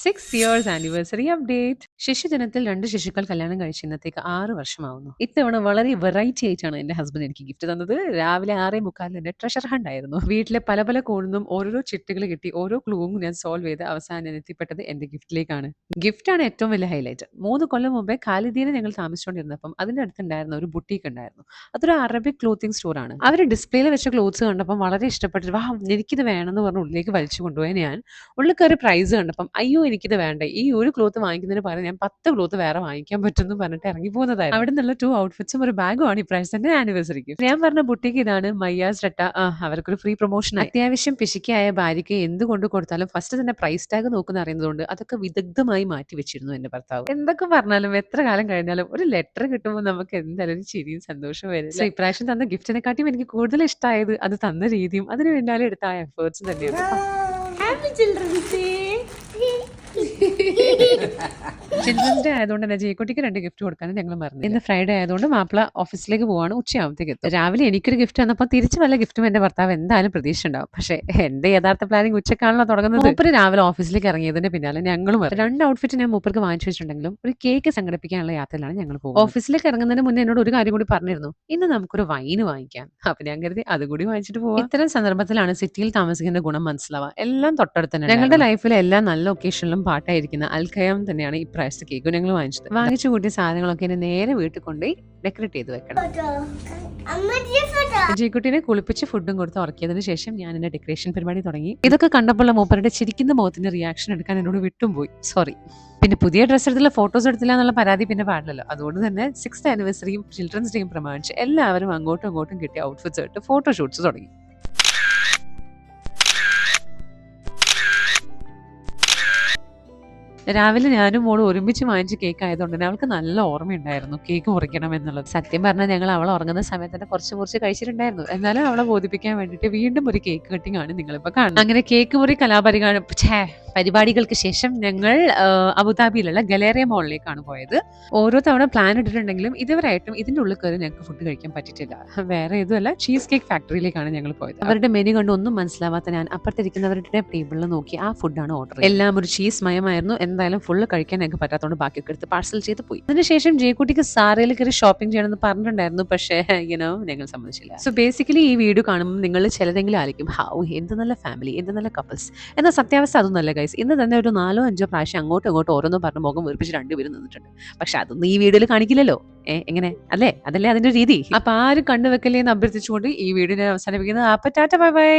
6 years anniversary update. ശിശുദിനത്തിൽ 2 ശിശുക്കൾ കല്യാണം കഴിച്ച് ഇന്നത്തേക്ക് 6 വർഷമാവുന്നു. ഇത്തവണ വളരെ വെറൈറ്റി ആയിട്ടാണ് എന്റെ ഹസ്ബൻഡ് എനിക്ക് ഗിഫ്റ്റ് തന്നത്. രാവിലെ 6:45 എന്റെ ട്രഷർ ഹണ്ട് ആയിരുന്നു. വീട്ടിലെ പല പല കോണിന്നും ഓരോരോ ചിട്ടുകൾ കിട്ടി ഓരോ ക്ലൂവും ഞാൻ സോൾവ് ചെയ്ത് അവസാനം ഞാൻ എത്തിപ്പെട്ടത് എന്റെ ഗിഫ്റ്റിലേക്കാണ്. ഗിഫ്റ്റാണ് ഏറ്റവും വലിയ ഹൈലൈറ്റ്. 3 കൊല്ലം മുമ്പേ ഖാലിദിയിൽ ഞങ്ങൾ താമസിച്ചുകൊണ്ടിരുന്നപ്പം അതിന്റെ അടുത്തുണ്ടായിരുന്ന ഒരു ബുട്ടീക്ക് ഉണ്ടായിരുന്നു. അതൊരു അറബിക് ക്ലോത്തിങ് സ്റ്റോറാണ്. അവർ ഡിസ്പ്ലേയിൽ വെച്ച ക്ലോത്ത്സ് കണ്ടപ്പം വളരെ ഇഷ്ടപ്പെട്ടിട്ട് വാ എനിക്കിത് വേണമെന്ന് പറഞ്ഞ് ഉള്ളിലേക്ക് വലിച്ചു കൊണ്ടുപോയി ഞാൻ. ഉള്ളിൽ കയറി പ്രൈസ് കണ്ടപ്പം അയ്യോ എനിക്കിത് വേണ്ട, ഈ ഒരു ക്ലോത്ത് വാങ്ങിക്കുന്നതിന് പകരം ഞാൻ 10 ക്ലോത്ത് വേറെ വാങ്ങിക്കാൻ പറ്റുമെന്ന് പറഞ്ഞിട്ട് ഇറങ്ങി പോകുന്നതായിരുന്നു. അവിടെ നിന്നുള്ള 2 ഔട്ട്ഫിറ്റ്സും ഒരു ബാഗും ആണ് ഇപ്രാവശ്യത്തെ ആനിവേഴ്സറി ഗിഫ്റ്റ്. ഞാൻ പറഞ്ഞ ബുട്ടിക്ക് ഇതാണ് മയ്യാസ് റട്ട. അവർക്കൊരു ഫ്രീ പ്രൊമോഷൻ. അത്യാവശ്യം പിശിക്കായ ഭാര്യയ്ക്ക് എന്ത് കൊണ്ട് കൊടുത്താലും ഫസ്റ്റ് തന്നെ പ്രൈസ് ടാഗ് നോക്കുന്ന അറിയുന്നതുകൊണ്ട് അതൊക്കെ വിദഗ്ധമായി മാറ്റി വെച്ചിരുന്നു എന്റെ ഭർത്താവ്. എന്തൊക്കെ പറഞ്ഞാലും എത്ര കാലം കഴിഞ്ഞാലും ഒരു ലെറ്റർ കിട്ടുമ്പോൾ നമുക്ക് എന്തായാലും ഒരു ചിരിയും സന്തോഷവും വരും. സോ ഇപ്രാവശ്യം തന്ന ഗിഫ്റ്റിനെക്കാട്ടിയും എനിക്ക് കൂടുതൽ ഇഷ്ടമായത് അത് തന്ന രീതിയും അതിന് പിന്നാലെ എടുത്ത ആ എഫേർട്സും തന്നെയാണ്. Happy children's day. Children's day ആയതുകൊണ്ട് തന്നെ ജയക്കുട്ടിക്ക് 2 ഗിഫ്റ്റ് കൊടുക്കാനും ഞങ്ങൾ മറന്നു. ഇന്ന് ഫ്രൈഡേ ആയതുകൊണ്ട് മാപ്പിള ഓഫീസിലേക്ക് പോവാണ്. ഉച്ചയാവുമ്പത്തേക്ക് എത്തും. രാവിലെ എനിക്കൊരു ഗിഫ്റ്റ് വന്നപ്പോൾ തിരിച്ചു വല്ല ഗിഫ്റ്റും എന്റെ ഭർത്താവ് എന്തായാലും പ്രതീക്ഷ ഉണ്ടാവും. പക്ഷേ എന്റെ യഥാർത്ഥ പ്ലാനിങ് ഉച്ചക്കാണല്ലോ തുടങ്ങുന്നത്. മൂപ്പര് രാവിലെ ഓഫീസിലേക്ക് ഇറങ്ങിയതിന്റെ പിന്നാലെ ഞങ്ങളും 2 ഔട്ട്ഫിറ്റ് ഞാൻ മൂപ്പർക്ക് വാങ്ങിച്ചു വെച്ചിട്ടുണ്ടെങ്കിലും ഒരു കേക്ക് സംഘടിപ്പിക്കാനുള്ള യാത്രയിലാണ് ഞങ്ങൾ പോകുന്നത്. ഓഫീസിലേക്ക് ഇറങ്ങുന്നതിന് മുന്നേ എന്നോട് ഒരു കാര്യം കൂടി പറഞ്ഞിരുന്നു, ഇന്ന് നമുക്കൊരു വൈന് വാങ്ങിക്കാം. അപ്പൊ ഞാൻ കരുതി അതുകൂടി വാങ്ങിച്ചിട്ട് പോവാം. ഇത്തരം സന്ദർഭത്തിലാണ് സിറ്റിയിൽ താമസിക്കുന്ന ഗുണം മനസ്സിലാവുക. എല്ലാം തൊട്ടടുത്ത് തന്നെ. ഞങ്ങളുടെ ലൈഫിലെ എല്ലാ നല്ല ഒക്കേഷനിലും പാട്ടായിരിക്കുന്ന അൽഖയാം തന്നെയാണ് ഈ പ്രാവശ്യത്തെ കേക്ക് ഞങ്ങൾ വാങ്ങിച്ചത്. വാങ്ങിച്ചു കൂട്ടിയ സാധനങ്ങളൊക്കെ ഇനി നേരെ വീട്ടിൽ കൊണ്ടുപോയി ഡെക്കറേറ്റ് ചെയ്ത് വെക്കണം. ജയ്ക്കുട്ടിനെ കുളിപ്പിച്ച് ഫുഡും കൊടുത്ത് ഉറക്കിയതിനു ശേഷം ഞാൻ എന്റെ ഡെക്കറേഷൻ പരിപാടി തുടങ്ങി. ഇതൊക്കെ കണ്ടപ്പോൾ മൂപ്പരുടെ ചിരിക്കുന്ന മുഖത്തിന്റെ റിയാക്ഷൻ എടുക്കാൻ എന്നോട് വിട്ടും പോയി, സോറി. പിന്നെ പുതിയ ഡ്രസ്സ് എടുത്തില്ല, ഫോട്ടോസ് എടുത്തില്ല എന്നുള്ള പരാതി പിന്നെ പാടില്ലല്ലോ. അതുകൊണ്ട് തന്നെ 6th ആനിവേഴ്സറിയും ചിൽഡ്രൻസ് ഡേയും പ്രമാണിച്ച് എല്ലാവരും അങ്ങോട്ടും ഇങ്ങോട്ടും കിട്ടിയ ഔട്ട്ഫിറ്റ്സ് ഇട്ട് ഫോട്ടോഷൂട്ട്സ് തുടങ്ങി. രാവിലെ ഞാനും മോളും ഒരുമിച്ച് വാങ്ങിച്ച കേക്ക് ആയതുകൊണ്ട് തന്നെ അവൾക്ക് നല്ല ഓർമ്മയുണ്ടായിരുന്നു കേക്ക് മുറിക്കണം എന്നുള്ളത്. സത്യം പറഞ്ഞാൽ ഞങ്ങൾ അവൾ ഉറങ്ങുന്ന സമയത്ത് തന്നെ കുറച്ച് കഴിച്ചിട്ടുണ്ടായിരുന്നു. എന്നാലും അവളെ ബോധിപ്പിക്കാൻ വേണ്ടിയിട്ട് വീണ്ടും ഒരു കേക്ക് കട്ടിംഗ് ആണ് നിങ്ങളിപ്പോൾ കാണുന്നത്. അങ്ങനെ കേക്ക് മുറി പരിപാടികൾക്ക് ശേഷം ഞങ്ങൾ അബുദാബിയിലുള്ള ഗലേറിയ മോളിലേക്കാണ് പോയത്. ഓരോ തവണ പ്ലാൻ ഇട്ടിട്ടുണ്ടെങ്കിലും ഇതുവരെയായിട്ടും ഇതിന്റെ ഉള്ളിൽ കയറി ഞങ്ങൾക്ക് ഫുഡ് കഴിക്കാൻ പറ്റിയിട്ടില്ല. വേറെ ഇതുമല്ല, ചീസ് കേക്ക് ഫാക്ടറിയിലേക്കാണ് ഞങ്ങൾ പോയത്. അവരുടെ മെനു കണ്ട് ഒന്നും മനസ്സിലാവാത്ത ഞാൻ അപ്പുറത്തിരിക്കുന്നവരുടെ ടേബിളിൽ നോക്കി ആ ഫുഡാണ് ഓർഡർ ചെയ്തത്. എല്ലാം ഒരു ചീസ് മയമായിരുന്നു. എന്തായാലും ഫുള്ള് കഴിക്കാൻ ഞങ്ങൾക്ക് പറ്റാത്തതുകൊണ്ട് ബാക്കിയൊക്കെ എടുത്ത് പാർസൽ ചെയ്ത് പോയി. അതിനുശേഷം ജയക്കുട്ടിക്ക് സാറയിൽ കയറി ഷോപ്പിംഗ് ചെയ്യണമെന്ന് പറഞ്ഞിട്ടുണ്ടായിരുന്നു. പക്ഷേ ഞങ്ങൾ സമ്മതിച്ചില്ല. സോ ബേസിക്കലി ഈ വീഡിയോ കാണുമ്പോൾ നിങ്ങൾ ചിലതെങ്കിലും ആയിരിക്കും എന്ത് നല്ല ഫാമിലി, എന്ത് നല്ല കപ്പിൾസ്. എന്നാൽ സത്യാവസ്ഥ അതൊന്നല്ല ഗൈസ്. ഇന്ന് തന്നെ ഒരു 4-5 പ്രാവശ്യം അങ്ങോട്ടും ഇങ്ങോട്ടും ഓരോന്നും പറഞ്ഞ് മുഖം വീർപ്പിച്ച് 2 പേരും നിന്നിട്ടുണ്ട്. പക്ഷെ അതൊന്നും ഈ വീഡിയോയിൽ കാണിക്കില്ലല്ലോ. എങ്ങനെ അതല്ലേ അതിന്റെ രീതി. അപ്പൊ ആരും കണ്ടുവെക്കല്ലേ എന്ന് അഭ്യർത്ഥിച്ചുകൊണ്ട് ഈ വീഡിയോ ഞാൻ അവസാനിപ്പിക്കുന്നത്. അപ്പൊ ടാറ്റ ബൈ ബൈ.